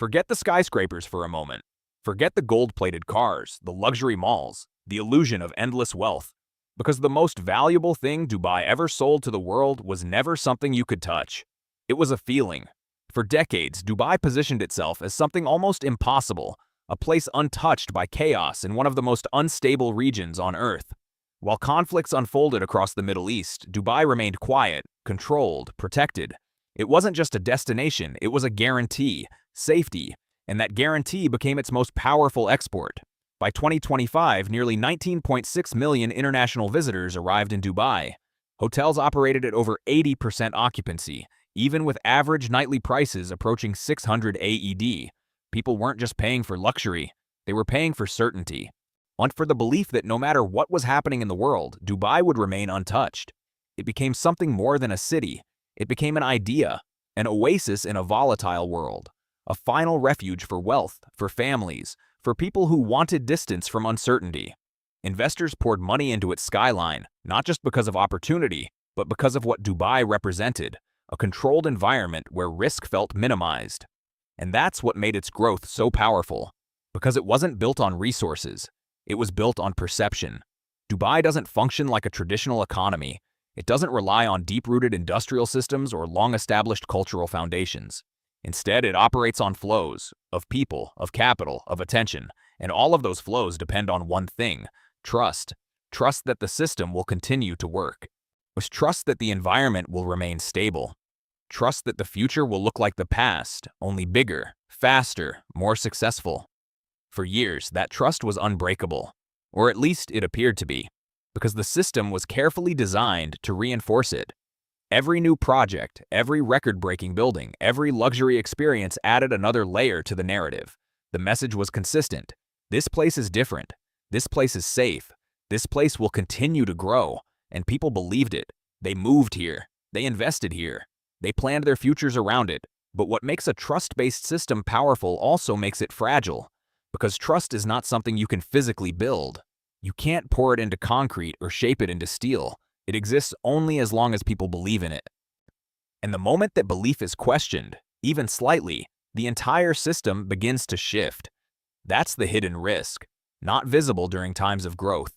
Forget the skyscrapers for a moment. Forget the gold-plated cars, the luxury malls, the illusion of endless wealth. Because the most valuable thing Dubai ever sold to the world was never something you could touch. It was a feeling. For decades, Dubai positioned itself as something almost impossible, a place untouched by chaos in one of the most unstable regions on Earth. While conflicts unfolded across the Middle East, Dubai remained quiet, controlled, protected. It wasn't just a destination, it was a guarantee, safety, and that guarantee became its most powerful export. By 2025, nearly 19.6 million international visitors arrived in Dubai. Hotels operated at over 80% occupancy, even with average nightly prices approaching 600 AED. People weren't just paying for luxury, they were paying for certainty. And for the belief that no matter what was happening in the world, Dubai would remain untouched. It became something more than a city. It became an idea, an oasis in a volatile world, a final refuge for wealth, for families, for people who wanted distance from uncertainty. Investors poured money into its skyline, not just because of opportunity, but because of what Dubai represented, a controlled environment where risk felt minimized. And that's what made its growth so powerful, because it wasn't built on resources, it was built on perception. Dubai doesn't function like a traditional economy. It doesn't rely on deep-rooted industrial systems or long-established cultural foundations. Instead, it operates on flows of people, of capital, of attention, and all of those flows depend on one thing: trust. Trust that the system will continue to work. Trust that the environment will remain stable. Trust that the future will look like the past, only bigger, faster, more successful. For years, that trust was unbreakable, or at least it appeared to be, because the system was carefully designed to reinforce it. Every new project, every record-breaking building, every luxury experience added another layer to the narrative. The message was consistent. This place is different. This place is safe. This place will continue to grow. And people believed it. They moved here. They invested here. They planned their futures around it. But what makes a trust-based system powerful also makes it fragile. Because trust is not something you can physically build. You can't pour it into concrete or shape it into steel. It exists only as long as people believe in it. And the moment that belief is questioned, even slightly, the entire system begins to shift. That's the hidden risk. Not visible during times of growth.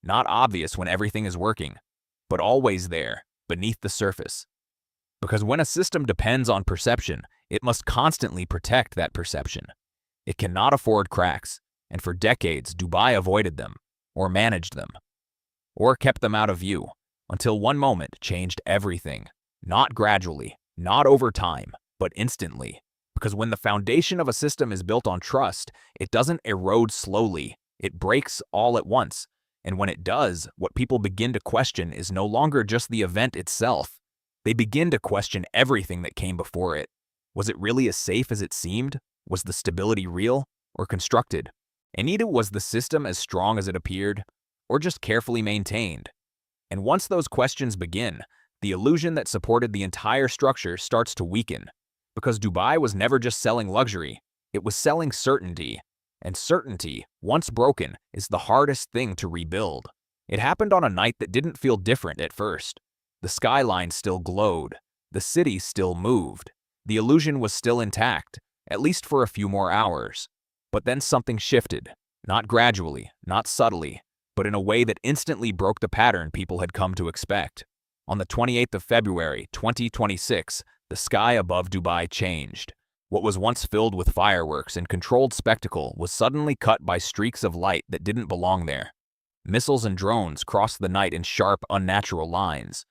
Not obvious when everything is working. But always there, beneath the surface. Because when a system depends on perception, it must constantly protect that perception. It cannot afford cracks, and for decades Dubai avoided them, or managed them, or kept them out of view, until one moment changed everything. Not gradually, not over time, but instantly. Because when the foundation of a system is built on trust, it doesn't erode slowly, it breaks all at once. And when it does, what people begin to question is no longer just the event itself. They begin to question everything that came before it. Was it really as safe as it seemed? Was the stability real or constructed? And neither was the system as strong as it appeared, or just carefully maintained. And once those questions begin, the illusion that supported the entire structure starts to weaken. Because Dubai was never just selling luxury, it was selling certainty. And certainty, once broken, is the hardest thing to rebuild. It happened on a night that didn't feel different at first. The skyline still glowed. The city still moved. The illusion was still intact, at least for a few more hours. But then something shifted, not gradually, not subtly, but in a way that instantly broke the pattern people had come to expect. On the 28th of February, 2026, the sky above Dubai changed. What was once filled with fireworks and controlled spectacle was suddenly cut by streaks of light that didn't belong there. Missiles and drones crossed the night in sharp, unnatural lines,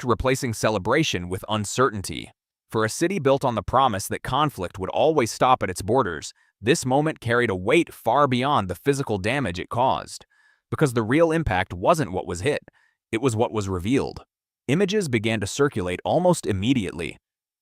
replacing celebration with uncertainty. For a city built on the promise that conflict would always stop at its borders, this moment carried a weight far beyond the physical damage it caused. Because the real impact wasn't what was hit, it was what was revealed. Images began to circulate almost immediately.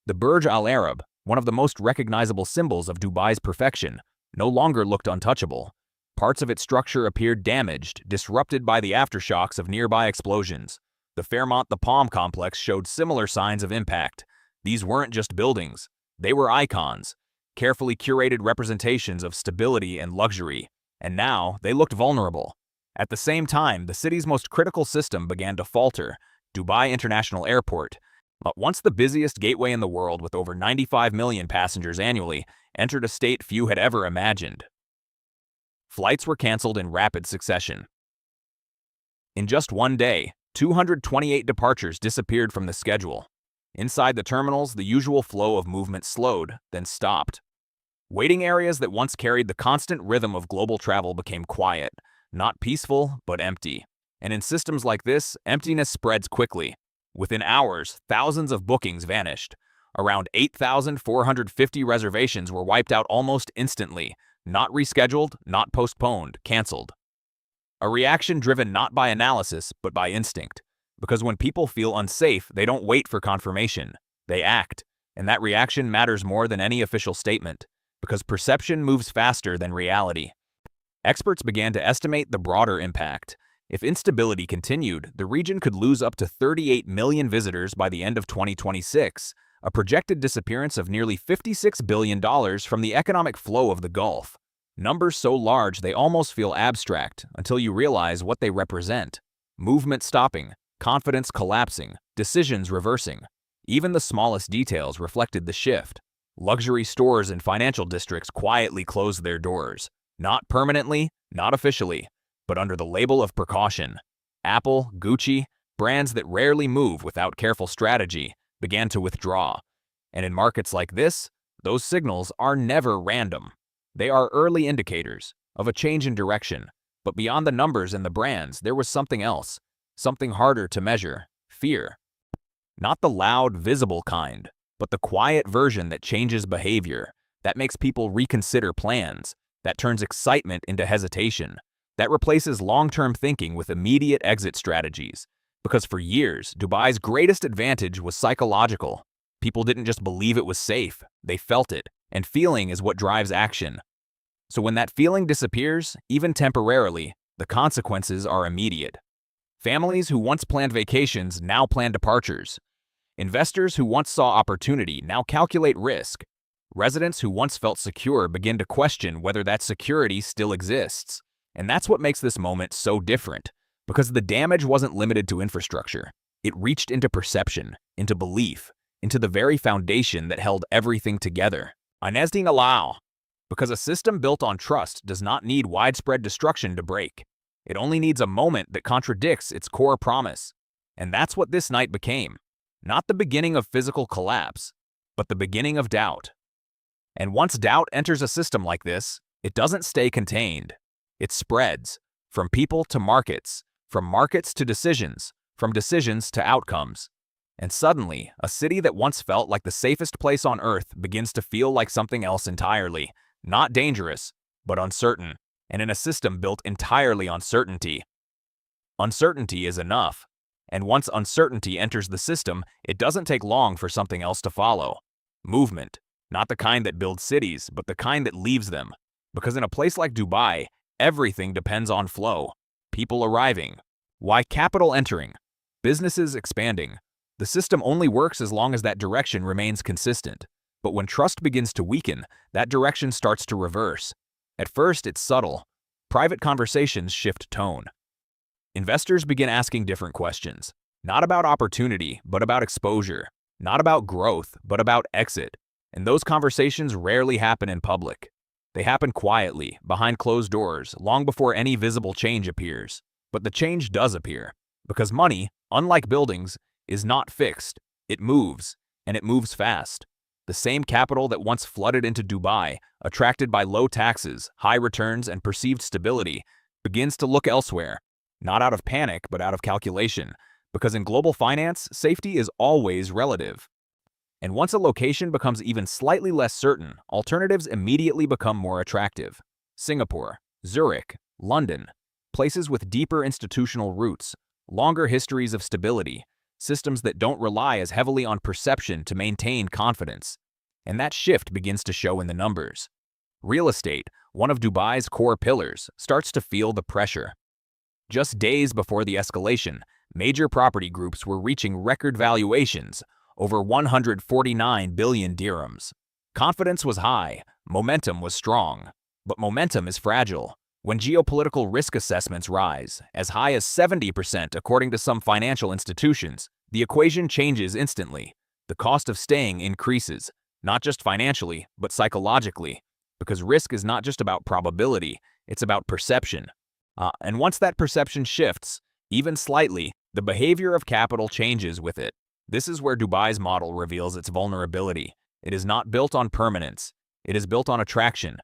The Burj Al Arab, one of the most recognizable symbols of Dubai's perfection, no longer looked untouchable. Parts of its structure appeared damaged, disrupted by the aftershocks of nearby explosions. The Fairmont The Palm complex showed similar signs of impact. These weren't just buildings, they were icons, carefully curated representations of stability and luxury, and now they looked vulnerable. At the same time, the city's most critical system began to falter. Dubai International Airport, But once the busiest gateway in the world with over 95 million passengers annually entered a state few had ever imagined. Flights were canceled in rapid succession. In just one day, 228 departures disappeared from the schedule. Inside the terminals, the usual flow of movement slowed, then stopped. Waiting areas that once carried the constant rhythm of global travel became quiet, not peaceful, but empty. And in systems like this, emptiness spreads quickly. Within hours, thousands of bookings vanished. Around 8,450 reservations were wiped out almost instantly, not rescheduled, not postponed, canceled. A reaction driven not by analysis, but by instinct. Because when people feel unsafe, they don't wait for confirmation. They act. And that reaction matters more than any official statement. Because perception moves faster than reality. Experts began to estimate the broader impact. If instability continued, the region could lose up to 38 million visitors by the end of 2026, a projected disappearance of nearly $56 billion from the economic flow of the Gulf. Numbers so large they almost feel abstract until you realize what they represent. Movement stopping, confidence collapsing, decisions reversing. Even the smallest details reflected the shift. Luxury stores in financial districts quietly closed their doors. Not permanently, not officially, but under the label of precaution. Apple, Gucci, brands that rarely move without careful strategy, began to withdraw. And in markets like this, those signals are never random. They are early indicators of a change in direction. But beyond the numbers and the brands, there was something else, something harder to measure: fear. Not the loud, visible kind, but the quiet version that changes behavior, that makes people reconsider plans, that turns excitement into hesitation, that replaces long-term thinking with immediate exit strategies. Because for years, Dubai's greatest advantage was psychological. People didn't just believe it was safe, they felt it, and feeling is what drives action. So when that feeling disappears, even temporarily, the consequences are immediate. Families who once planned vacations now plan departures. Investors who once saw opportunity now calculate risk. Residents who once felt secure begin to question whether that security still exists. And that's what makes this moment so different. Because the damage wasn't limited to infrastructure. It reached into perception, into belief, into the very foundation that held everything together. Inesdin Allow. Because a system built on trust does not need widespread destruction to break. It only needs a moment that contradicts its core promise. And that's what this night became. Not the beginning of physical collapse, but the beginning of doubt. And once doubt enters a system like this, it doesn't stay contained. It spreads, from people to markets, from markets to decisions, from decisions to outcomes. And suddenly, a city that once felt like the safest place on earth begins to feel like something else entirely. Not dangerous, but uncertain, and in a system built entirely on certainty. Uncertainty is enough. And once uncertainty enters the system, it doesn't take long for something else to follow. Movement. Not the kind that builds cities, but the kind that leaves them. Because in a place like Dubai, everything depends on flow. People arriving. Why capital entering? Businesses expanding. The system only works as long as that direction remains consistent. But when trust begins to weaken, that direction starts to reverse. At first, it's subtle. Private conversations shift tone. Investors begin asking different questions. Not about opportunity, but about exposure. Not about growth, but about exit. And those conversations rarely happen in public. They happen quietly, behind closed doors, long before any visible change appears. But the change does appear. Because money, unlike buildings, is not fixed. It moves, and it moves fast. The same capital that once flooded into Dubai, attracted by low taxes, high returns, and perceived stability, begins to look elsewhere. Not out of panic, but out of calculation. Because in global finance, safety is always relative. And once a location becomes even slightly less certain, alternatives immediately become more attractive. Singapore, Zurich, London, places with deeper institutional roots, longer histories of stability, systems that don't rely as heavily on perception to maintain confidence. And that shift begins to show in the numbers. Real estate, one of Dubai's core pillars, starts to feel the pressure. Just days before the escalation, major property groups were reaching record valuations, over 149 billion dirhams. Confidence was high, momentum was strong. But momentum is fragile. When geopolitical risk assessments rise, as high as 70% according to some financial institutions, The equation changes instantly. The cost of staying increases, not just financially, but psychologically, because risk is not just about probability, it's about perception. And once that perception shifts, even slightly, the behavior of capital changes with it. This is where Dubai's model reveals its vulnerability. It is not built on permanence. It is built on attraction.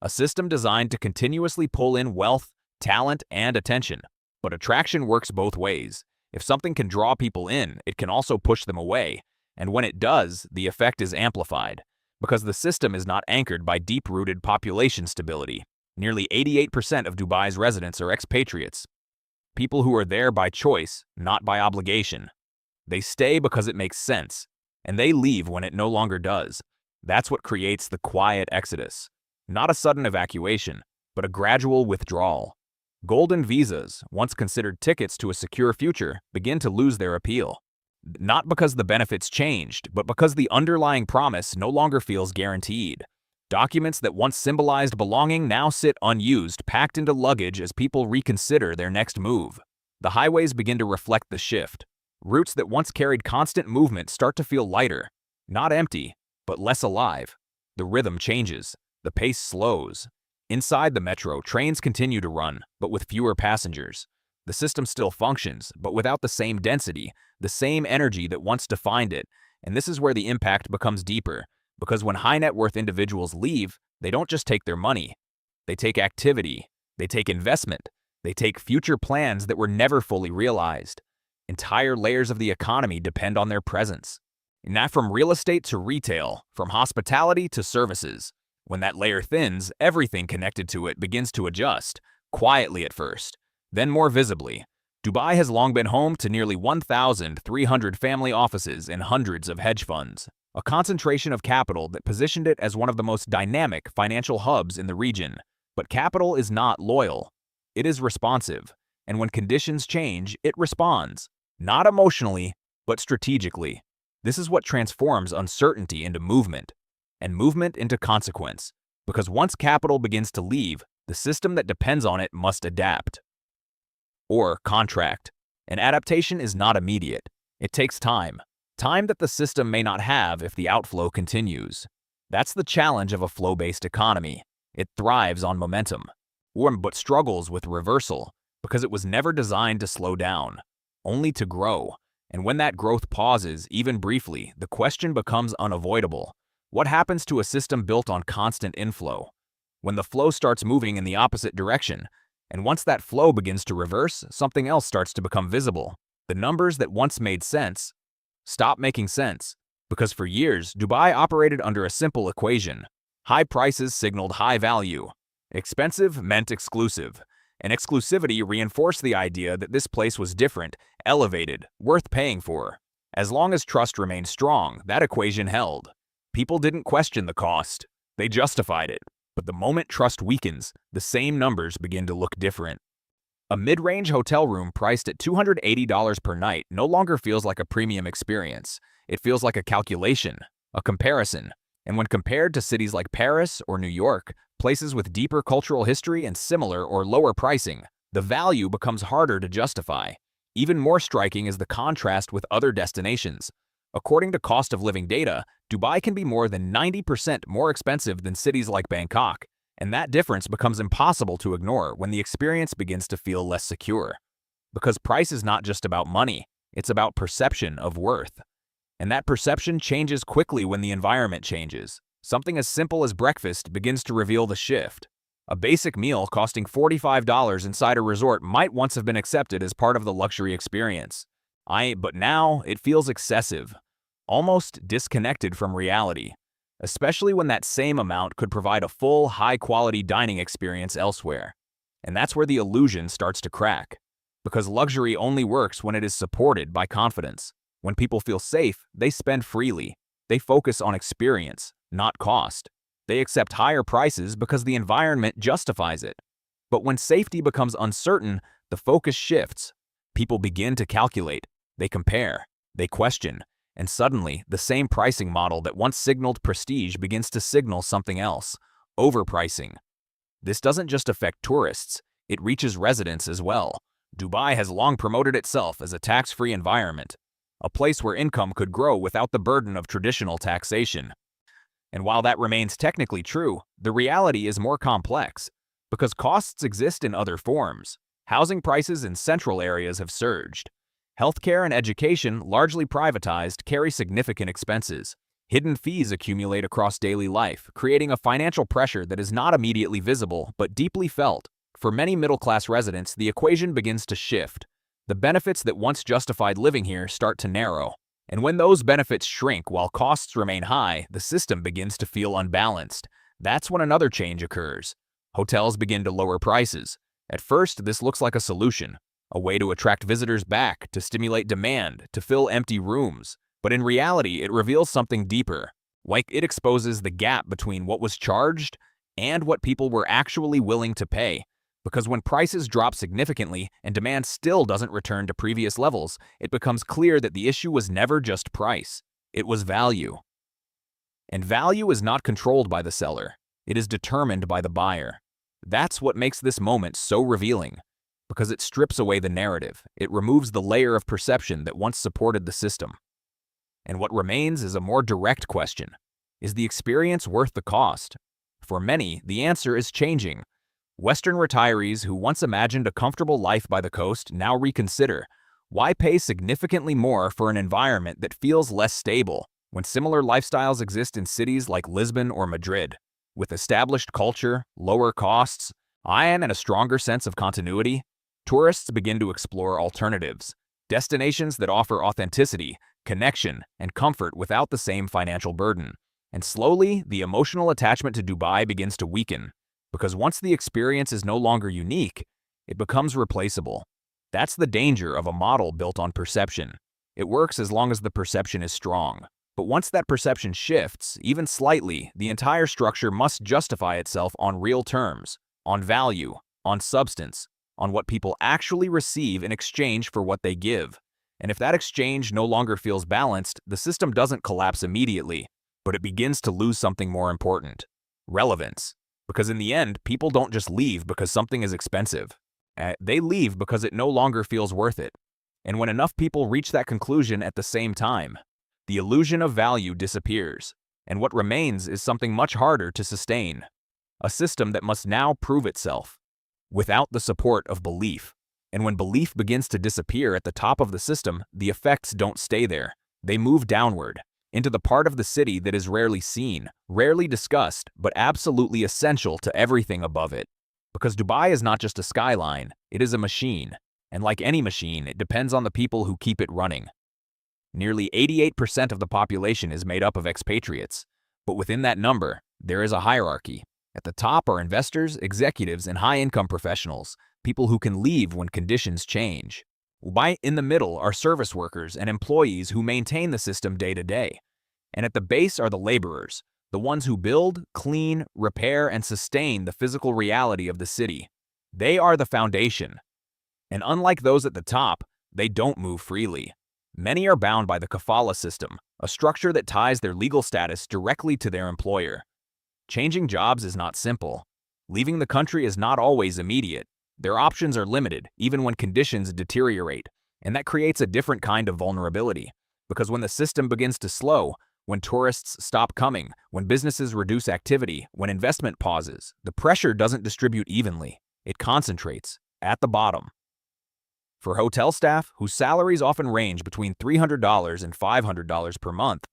A system designed to continuously pull in wealth, talent, and attention. But attraction works both ways. If something can draw people in, it can also push them away. And when it does, the effect is amplified. Because the system is not anchored by deep-rooted population stability. Nearly 88% of Dubai's residents are expatriates. People who are there by choice, not by obligation. They stay because it makes sense, and they leave when it no longer does. That's what creates the quiet exodus. Not a sudden evacuation, but a gradual withdrawal. Golden visas, once considered tickets to a secure future, begin to lose their appeal. Not because the benefits changed, but because the underlying promise no longer feels guaranteed. Documents that once symbolized belonging now sit unused, packed into luggage as people reconsider their next move. The highways begin to reflect the shift. Routes that once carried constant movement start to feel lighter, not empty, but less alive. The rhythm changes. The pace slows. Inside the metro, trains continue to run, but with fewer passengers. The system still functions, but without the same density, the same energy that once defined it. And this is where the impact becomes deeper, because when high-net-worth individuals leave, they don't just take their money. They take activity. They take investment. They take future plans that were never fully realized. Entire layers of the economy depend on their presence. Not from real estate to retail, from hospitality to services. When that layer thins, everything connected to it begins to adjust, quietly at first, then more visibly. Dubai has long been home to nearly 1,300 family offices and hundreds of hedge funds, a concentration of capital that positioned it as one of the most dynamic financial hubs in the region. But capital is not loyal. It is responsive, and when conditions change, it responds. Not emotionally, but strategically. This is what transforms uncertainty into movement, and movement into consequence. Because once capital begins to leave, the system that depends on it must adapt. Or contract. An adaptation is not immediate. It takes time. Time that the system may not have if the outflow continues. That's the challenge of a flow-based economy. It thrives on momentum, but struggles with reversal, because it was never designed to slow down, only to grow. And when that growth pauses, even briefly, the question becomes unavoidable. What happens to a system built on constant inflow? When the flow starts moving in the opposite direction, and once that flow begins to reverse, something else starts to become visible. The numbers that once made sense stop making sense. Because for years, Dubai operated under a simple equation. High prices signaled high value. Expensive meant exclusive. And exclusivity reinforced the idea that this place was different, elevated, worth paying for. As long as trust remained strong, that equation held. People didn't question the cost. They justified it. But the moment trust weakens, the same numbers begin to look different. A mid-range hotel room priced at $280 per night no longer feels like a premium experience. It feels like a calculation, a comparison. And when compared to cities like Paris or New York, places with deeper cultural history and similar or lower pricing, the value becomes harder to justify. Even more striking is the contrast with other destinations. According to cost of living data, Dubai can be more than 90% more expensive than cities like Bangkok, and that difference becomes impossible to ignore when the experience begins to feel less secure. Because price is not just about money, it's about perception of worth. And that perception changes quickly when the environment changes. Something as simple as breakfast begins to reveal the shift. A basic meal costing $45 inside a resort might once have been accepted as part of the luxury experience. But now it feels excessive, almost disconnected from reality, especially when that same amount could provide a full, high-quality dining experience elsewhere. And that's where the illusion starts to crack. Because luxury only works when it is supported by confidence. When people feel safe, they spend freely. They focus on experience, not cost. They accept higher prices because the environment justifies it. But when safety becomes uncertain, the focus shifts. People begin to calculate. They compare. They question. And suddenly, the same pricing model that once signaled prestige begins to signal something else: overpricing. This doesn't just affect tourists, it reaches residents as well. Dubai has long promoted itself as a tax-free environment. a place where income could grow without the burden of traditional taxation. And while that remains technically true, the reality is more complex, because costs exist in other forms. Housing prices in central areas have surged. Healthcare and education, largely privatized, carry significant expenses. Hidden fees accumulate across daily life, creating a financial pressure that is not immediately visible but deeply felt. For many middle-class residents, the equation begins to shift. The benefits that once justified living here start to narrow. And when those benefits shrink while costs remain high, the system begins to feel unbalanced. That's when another change occurs. Hotels begin to lower prices. At first, this looks like a solution, a way to attract visitors back, to stimulate demand, to fill empty rooms. But in reality, it reveals something deeper. Like, it exposes the gap between what was charged and what people were actually willing to pay. Because when prices drop significantly and demand still doesn't return to previous levels, it becomes clear that the issue was never just price. It was value. And value is not controlled by the seller. It is determined by the buyer. That's what makes this moment so revealing. Because it strips away the narrative. It removes the layer of perception that once supported the system. And what remains is a more direct question. Is the experience worth the cost? For many, the answer is changing. Western retirees who once imagined a comfortable life by the coast now reconsider. Why pay significantly more for an environment that feels less stable when similar lifestyles exist in cities like Lisbon or Madrid? With established culture, lower costs, and a stronger sense of continuity, tourists begin to explore alternatives. Destinations that offer authenticity, connection, and comfort without the same financial burden. And slowly, the emotional attachment to Dubai begins to weaken. Because once the experience is no longer unique, it becomes replaceable. That's the danger of a model built on perception. It works as long as the perception is strong. But once that perception shifts, even slightly, the entire structure must justify itself on real terms, on value, on substance, on what people actually receive in exchange for what they give. And if that exchange no longer feels balanced, the system doesn't collapse immediately, but it begins to lose something more important: relevance. Because in the end, people don't just leave because something is expensive. They leave because it no longer feels worth it. And when enough people reach that conclusion at the same time, the illusion of value disappears, and what remains is something much harder to sustain. A system that must now prove itself, without the support of belief. And when belief begins to disappear at the top of the system, the effects don't stay there. They move downward, into the part of the city that is rarely seen, rarely discussed, but absolutely essential to everything above it. Because Dubai is not just a skyline, it is a machine. And like any machine, it depends on the people who keep it running. Nearly 88% of the population is made up of expatriates. But within that number, there is a hierarchy. At the top are investors, executives, and high-income professionals, people who can leave when conditions change. In the middle are service workers and employees who maintain the system day to day. And at the base are the laborers, the ones who build, clean, repair, and sustain the physical reality of the city. They are the foundation. And unlike those at the top, they don't move freely. Many are bound by the kafala system, a structure that ties their legal status directly to their employer. Changing jobs is not simple. Leaving the country is not always immediate. Their options are limited, even when conditions deteriorate, and that creates a different kind of vulnerability. Because when the system begins to slow, when tourists stop coming, when businesses reduce activity, when investment pauses, the pressure doesn't distribute evenly. It concentrates at the bottom. For hotel staff, whose salaries often range between $300 and $500 per month,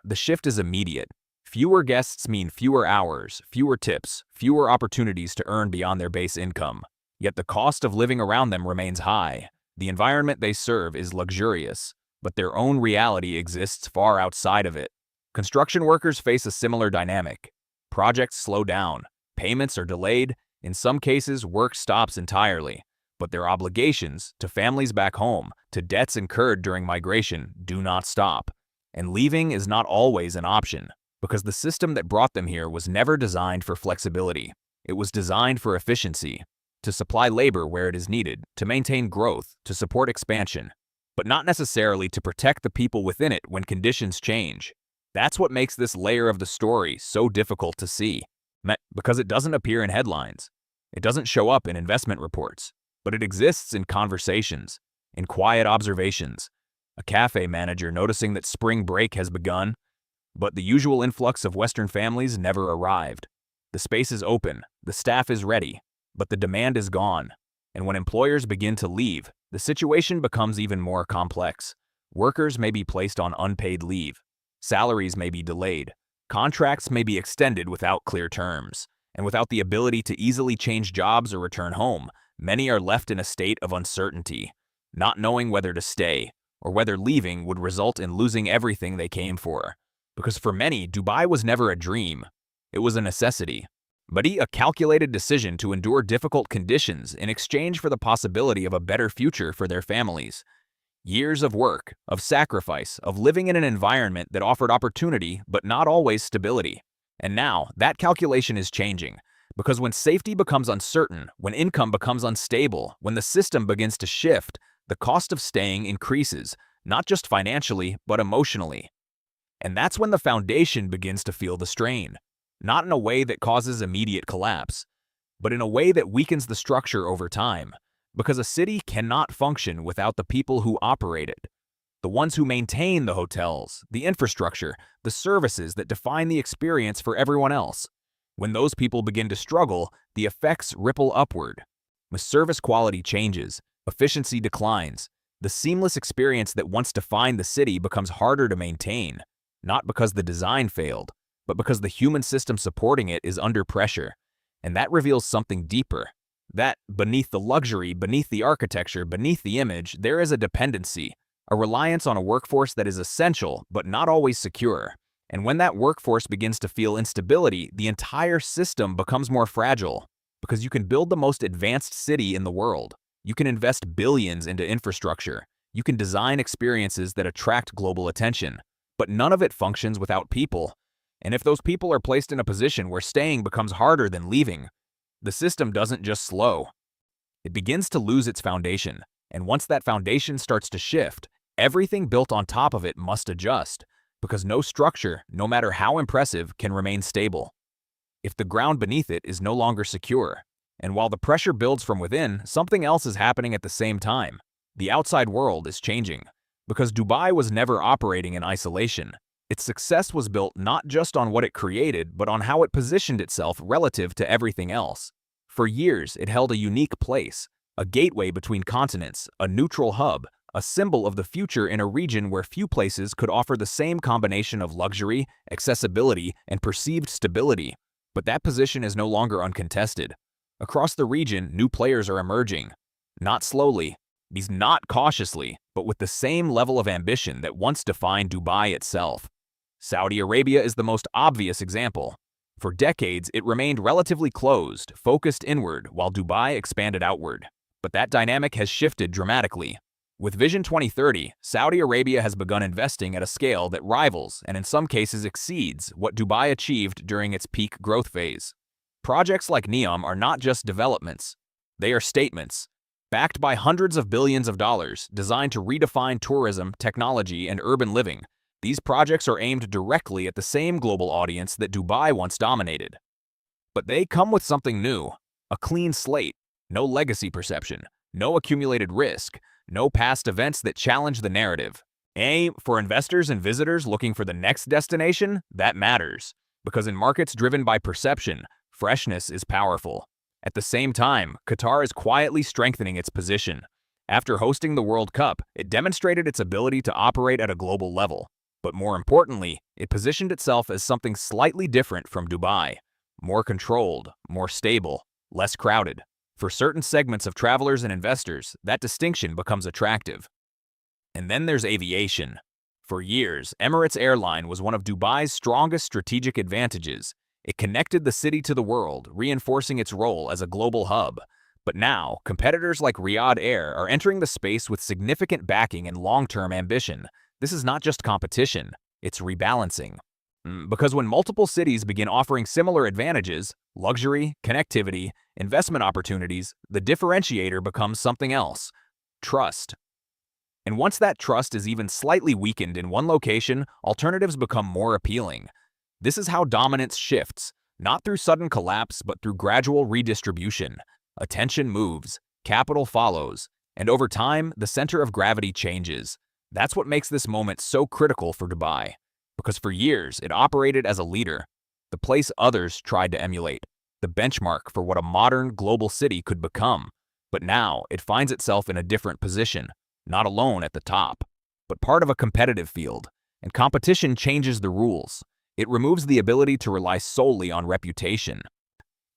the shift is immediate. Fewer guests mean fewer hours, fewer tips, fewer opportunities to earn beyond their base income. Yet the cost of living around them remains high. The environment they serve is luxurious, but their own reality exists far outside of it. Construction workers face a similar dynamic. Projects slow down, payments are delayed, in some cases work stops entirely, but their obligations to families back home, to debts incurred during migration, do not stop. And leaving is not always an option, because the system that brought them here was never designed for flexibility. It was designed for efficiency, to supply labor where it is needed, to maintain growth, to support expansion, but not necessarily to protect the people within it when conditions change. That's what makes this layer of the story so difficult to see, because it doesn't appear in headlines. It doesn't show up in investment reports, but it exists in conversations, in quiet observations, A cafe manager noticing that spring break has begun, but the usual influx of Western families never arrived. The space is open, the staff is ready, but the demand is gone. And when employers begin to leave, the situation becomes even more complex. Workers may be placed on unpaid leave. Salaries may be delayed. Contracts may be extended without clear terms. And without the ability to easily change jobs or return home, many are left in a state of uncertainty, not knowing whether to stay or whether leaving would result in losing everything they came for. Because for many, Dubai was never a dream. It was a necessity. But a calculated decision to endure difficult conditions in exchange for the possibility of a better future for their families. Years of work, of sacrifice, of living in an environment that offered opportunity but not always stability. And now, that calculation is changing. Because when safety becomes uncertain, when income becomes unstable, when the system begins to shift, the cost of staying increases, not just financially, but emotionally. And that's when the foundation begins to feel the strain. Not in a way that causes immediate collapse, but in a way that weakens the structure over time. Because a city cannot function without the people who operate it. The ones who maintain the hotels, the infrastructure, the services that define the experience for everyone else. When those people begin to struggle, the effects ripple upward. The service quality changes, efficiency declines. The seamless experience that once defined the city becomes harder to maintain, not because the design failed, but because the human system supporting it is under pressure. And that reveals something deeper. That beneath the luxury, beneath the architecture, beneath the image, there is a dependency, a reliance on a workforce that is essential but not always secure. And when that workforce begins to feel instability, the entire system becomes more fragile. Because you can build the most advanced city in the world. You can invest billions into infrastructure. You can design experiences that attract global attention. But none of it functions without people. And if those people are placed in a position where staying becomes harder than leaving, the system doesn't just slow. It begins to lose its foundation. And once that foundation starts to shift, everything built on top of it must adjust. Because no structure, no matter how impressive, can remain stable. If the ground beneath it is no longer secure. And while the pressure builds from within, something else is happening at the same time. The outside world is changing. Because Dubai was never operating in isolation. Its success was built not just on what it created, but on how it positioned itself relative to everything else. For years, it held a unique place, a gateway between continents, a neutral hub, a symbol of the future in a region where few places could offer the same combination of luxury, accessibility, and perceived stability. But that position is no longer uncontested. Across the region, new players are emerging. Not slowly, not cautiously, but with the same level of ambition that once defined Dubai itself. Saudi Arabia is the most obvious example. For decades, it remained relatively closed, focused inward, while Dubai expanded outward. But that dynamic has shifted dramatically. With Vision 2030, Saudi Arabia has begun investing at a scale that rivals and in some cases exceeds what Dubai achieved during its peak growth phase. Projects like NEOM are not just developments. They are statements, backed by hundreds of billions of dollars, designed to redefine tourism, technology, and urban living. These projects are aimed directly at the same global audience that Dubai once dominated. But they come with something new, a clean slate, no legacy perception, no accumulated risk, no past events that challenge the narrative. For investors and visitors looking for the next destination, that matters. Because in markets driven by perception, freshness is powerful. At the same time, Qatar is quietly strengthening its position. After hosting the World Cup, it demonstrated its ability to operate at a global level. But more importantly, it positioned itself as something slightly different from Dubai. More controlled, more stable, less crowded. For certain segments of travelers and investors, that distinction becomes attractive. And then there's aviation. For years, Emirates Airline was one of Dubai's strongest strategic advantages. It connected the city to the world, reinforcing its role as a global hub. But now, competitors like Riyadh Air are entering the space with significant backing and long-term ambition. This is not just competition, it's rebalancing. Because when multiple cities begin offering similar advantages, luxury, connectivity, investment opportunities, the differentiator becomes something else: trust. And once that trust is even slightly weakened in one location, alternatives become more appealing. This is how dominance shifts, not through sudden collapse, but through gradual redistribution. Attention moves, capital follows, and over time, the center of gravity changes. That's what makes this moment so critical for Dubai, because for years it operated as a leader, the place others tried to emulate, the benchmark for what a modern global city could become. But now it finds itself in a different position, not alone at the top, but part of a competitive field, and competition changes the rules. It removes the ability to rely solely on reputation.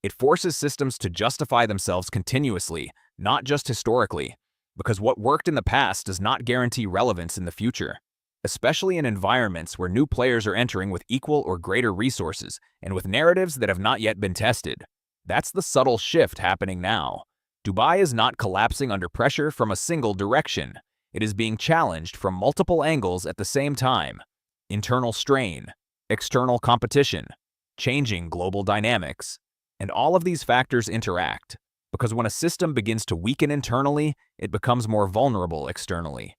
It forces systems to justify themselves continuously, not just historically, because what worked in the past does not guarantee relevance in the future, especially in environments where new players are entering with equal or greater resources and with narratives that have not yet been tested. That's the subtle shift happening now. Dubai is not collapsing under pressure from a single direction. It is being challenged from multiple angles at the same time. Internal strain, external competition, changing global dynamics, and all of these factors interact, because when a system begins to weaken internally, it becomes more vulnerable externally.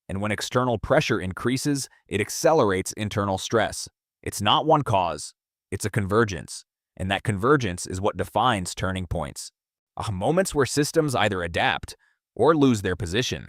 And when external pressure increases, it accelerates internal stress. It's not one cause, it's a convergence. And that convergence is what defines turning points. Moments where systems either adapt or lose their position.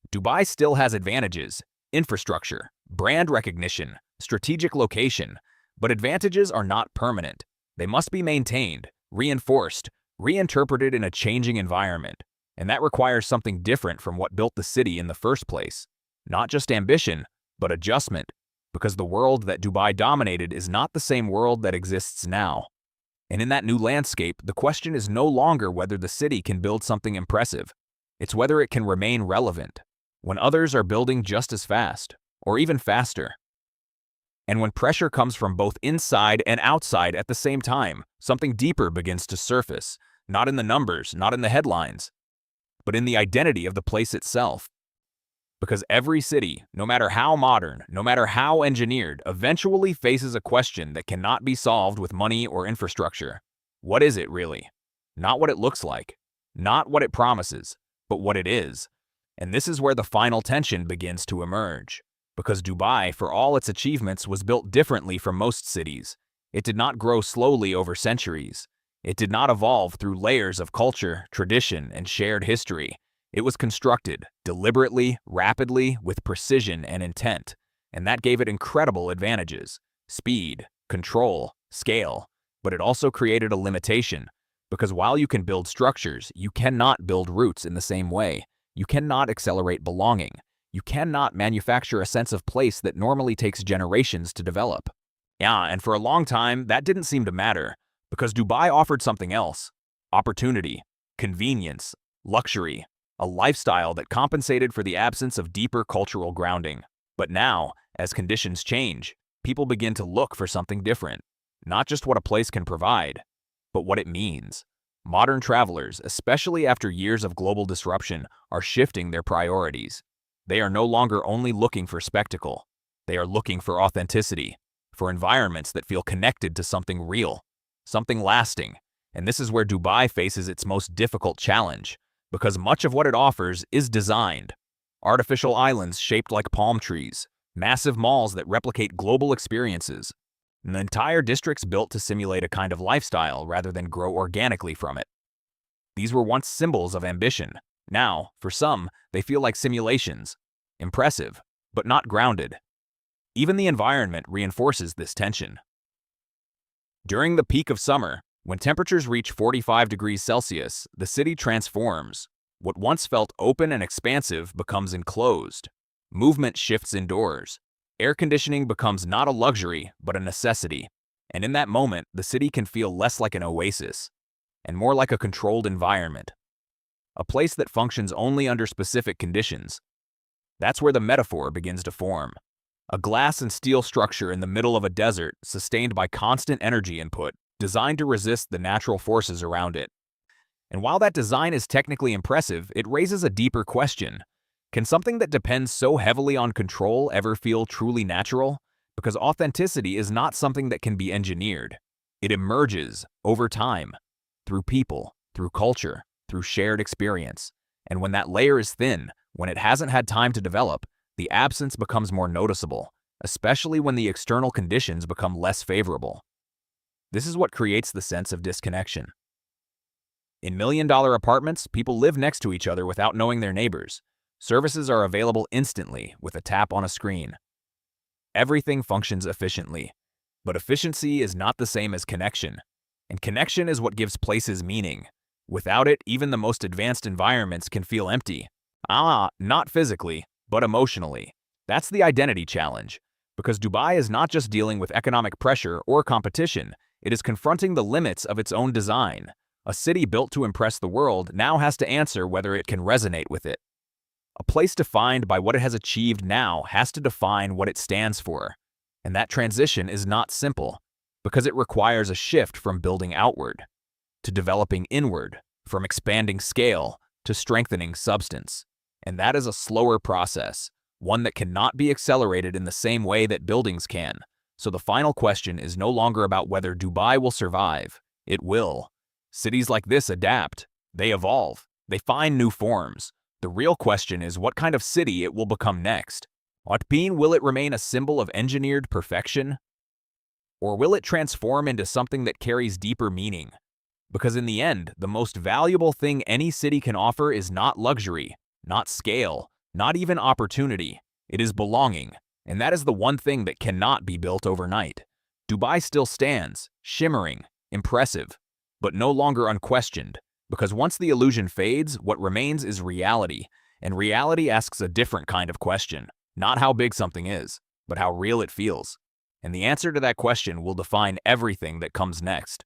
Dubai still has advantages: infrastructure, brand recognition, strategic location. But advantages are not permanent. They must be maintained, reinforced, reinterpreted in a changing environment. And that requires something different from what built the city in the first place. Not just ambition, but adjustment, because the world that Dubai dominated is not the same world that exists now. And in that new landscape, the question is no longer whether the city can build something impressive. It's whether it can remain relevant, when others are building just as fast, or even faster. And when pressure comes from both inside and outside at the same time, something deeper begins to surface, not in the numbers, not in the headlines, but in the identity of the place itself. Because every city, no matter how modern, no matter how engineered, eventually faces a question that cannot be solved with money or infrastructure. What is it really? Not what it looks like, not what it promises, but what it is. And this is where the final tension begins to emerge. Because Dubai, for all its achievements, was built differently from most cities. It did not grow slowly over centuries. It did not evolve through layers of culture, tradition, and shared history. It was constructed deliberately, rapidly, with precision and intent, and that gave it incredible advantages: speed, control, scale. But it also created a limitation, because while you can build structures, you cannot build roots in the same way. You cannot accelerate belonging. You cannot manufacture a sense of place that normally takes generations to develop. Yeah, and for a long time, that didn't seem to matter, because Dubai offered something else: opportunity, convenience, luxury, a lifestyle that compensated for the absence of deeper cultural grounding. But now, as conditions change, people begin to look for something different. Not just what a place can provide, but what it means. Modern travelers, especially after years of global disruption, are shifting their priorities. They are no longer only looking for spectacle. They are looking for authenticity, for environments that feel connected to something real, something lasting. And this is where Dubai faces its most difficult challenge, because much of what it offers is designed. Artificial islands shaped like palm trees, massive malls that replicate global experiences, and entire districts built to simulate a kind of lifestyle rather than grow organically from it. These were once symbols of ambition. Now, for some, they feel like simulations. Impressive, but not grounded. Even the environment reinforces this tension. During the peak of summer, when temperatures reach 45 degrees Celsius, the city transforms. What once felt open and expansive becomes enclosed. Movement shifts indoors. Air conditioning becomes not a luxury, but a necessity. And in that moment, the city can feel less like an oasis, and more like a controlled environment. A place that functions only under specific conditions. That's where the metaphor begins to form. A glass and steel structure in the middle of a desert, sustained by constant energy input, designed to resist the natural forces around it. And while that design is technically impressive, it raises a deeper question. Can something that depends so heavily on control ever feel truly natural? Because authenticity is not something that can be engineered. It emerges over time, through people, through culture, through shared experience. And when that layer is thin, when it hasn't had time to develop, the absence becomes more noticeable, especially when the external conditions become less favorable. This is what creates the sense of disconnection. In million-dollar apartments, people live next to each other without knowing their neighbors. Services are available instantly with a tap on a screen. Everything functions efficiently. But efficiency is not the same as connection. And connection is what gives places meaning. Without it, even the most advanced environments can feel empty. Not physically, but emotionally. That's the identity challenge. Because Dubai is not just dealing with economic pressure or competition, it is confronting the limits of its own design. A city built to impress the world now has to answer whether it can resonate with it. A place defined by what it has achieved now has to define what it stands for. And that transition is not simple, because it requires a shift from building outward to developing inward, from expanding scale to strengthening substance. And that is a slower process, one that cannot be accelerated in the same way that buildings can. So the final question is no longer about whether Dubai will survive. It will. Cities like this adapt. They evolve. They find new forms. The real question is what kind of city it will become next. Will it remain a symbol of engineered perfection? Or will it transform into something that carries deeper meaning? Because in the end, the most valuable thing any city can offer is not luxury, not scale, not even opportunity. It is belonging, and that is the one thing that cannot be built overnight. Dubai still stands, shimmering, impressive, but no longer unquestioned, because once the illusion fades, what remains is reality, and reality asks a different kind of question. Not how big something is, but how real it feels. And the answer to that question will define everything that comes next.